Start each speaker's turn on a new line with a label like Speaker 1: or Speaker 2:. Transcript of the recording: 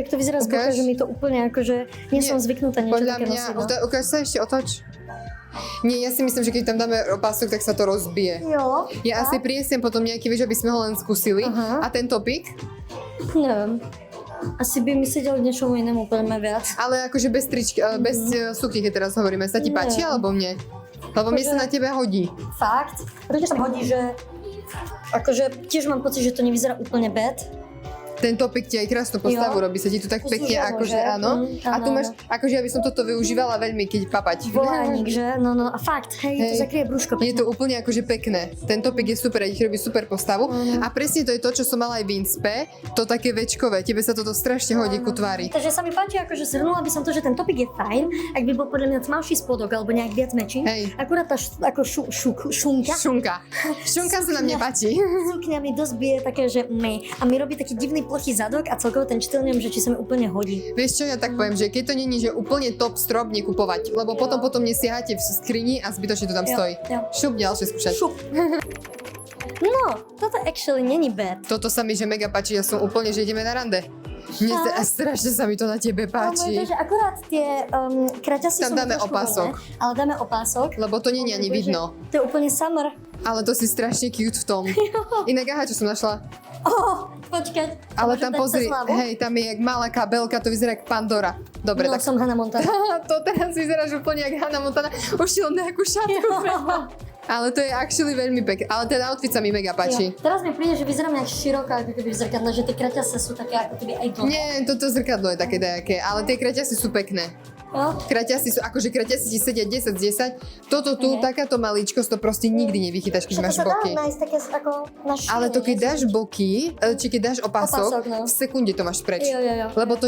Speaker 1: jak to vyzerá z boka, že mi to úplne akože, nie som zvyknutá niečo
Speaker 2: podľa
Speaker 1: také
Speaker 2: mňa,
Speaker 1: nosiť.
Speaker 2: ukáž sa ešte, otoč. Nie, ja si myslím, že keď tam dáme opasok, tak sa to rozbije.
Speaker 1: Jo.
Speaker 2: Ja asi prinesiem potom nejaký, vieš, aby sme ho len skúsili.
Speaker 1: Aha.
Speaker 2: A ten topik,
Speaker 1: Neviem. Asi by mi sedel k niečomu inému úplne viac.
Speaker 2: ale akože bez tričky, bez sukni, keď teraz hovoríme, sa ti páči
Speaker 1: Nie.
Speaker 2: alebo mne? Lebo mne sa na tebe hodí.
Speaker 1: Fakt? Pretože sa mi hodí, že akože tiež mám pocit, že to nevyzerá úplne bad.
Speaker 2: Ten topik ti aj krásnu postavu robí, sa ti tu tak pekne,
Speaker 1: Zúžavo,
Speaker 2: akože
Speaker 1: že?
Speaker 2: áno. A tu
Speaker 1: Áno,
Speaker 2: máš, akože ja by som toto využívala veľmi, keď papať.
Speaker 1: Volánik, že? No a fakt, hej, to zakrie brúško.
Speaker 2: Je to úplne akože pekné. Ten topik je super, ti robí super postavu. A presne to je to, čo som mala aj v inspe, to také večkové. Tebe sa toto strašne hodí ku tvári.
Speaker 1: Takže sa mi páči, akože zhrnula by som to, že ten topik je fajn, ak by bol podľa mňa tmavší spodok alebo nejak viac mäčí.
Speaker 2: Hej.
Speaker 1: Akurát tá ako šunka.
Speaker 2: Šunka sa nám nepáči.
Speaker 1: Sukňa mi dosť bije také, že a mi robí taký divný plochý zadok a celkovo ten štýl neviem, že či sa mi úplne hodí.
Speaker 2: Vieš čo, ja tak poviem, že keď to není, že úplne top strop nekupovať, lebo potom nesiahate v skrini a zbytočne to tam stojí.
Speaker 1: Jo.
Speaker 2: Šup, ďalšie skúšať.
Speaker 1: Šup. No, toto actually není bad.
Speaker 2: Toto sa mi že mega páči, ja som úplne, že ideme na rande. Mne sa, strašne sa mi to na tebe páči.
Speaker 1: Ale akurát tie kraťasy
Speaker 2: Tam
Speaker 1: sú mi
Speaker 2: dáme
Speaker 1: trošku
Speaker 2: opasok.
Speaker 1: voľné, ale dáme opások.
Speaker 2: Lebo to nie je ani vidno.
Speaker 1: To je úplne summer.
Speaker 2: Ale to si strašne cute v tom. Inak aha, čo som našla.
Speaker 1: Počkať.
Speaker 2: Ale
Speaker 1: Môžem
Speaker 2: tam
Speaker 1: dať
Speaker 2: pozri,
Speaker 1: cez hlavu?
Speaker 2: hej, tam je jak malá kabelka, to vyzerá jak Pandora. Dobre,
Speaker 1: No,
Speaker 2: tak
Speaker 1: som Hannah Montana.
Speaker 2: to teraz vyzeráš úplne jak Hannah Montana. Už si len nejakú šatku. Ale to je actually veľmi pekné. Ale ten outfit sa mi mega páči.
Speaker 1: Jo. Teraz mi príde, že vyzerám nejak široko, ako keby v zrkadle, že tie kraťase sú také ako keby aj dlhé.
Speaker 2: Nie, toto zrkadlo je také dajaké, ale tie kraťasy sú pekné.
Speaker 1: Jo?
Speaker 2: Kraťasy sú, akože kraťasy ti sedia 10 z 10. Toto tu, takáto maličkosť, to proste nikdy nevychytáš, keď
Speaker 1: Však to
Speaker 2: máš
Speaker 1: sa dá
Speaker 2: boky.
Speaker 1: nájsť také ako na šíne,
Speaker 2: Ale to keď
Speaker 1: nie?
Speaker 2: dáš boky, či keď dáš opasok,
Speaker 1: Opasok, no.
Speaker 2: v sekunde to máš preč.
Speaker 1: Jo.
Speaker 2: Lebo to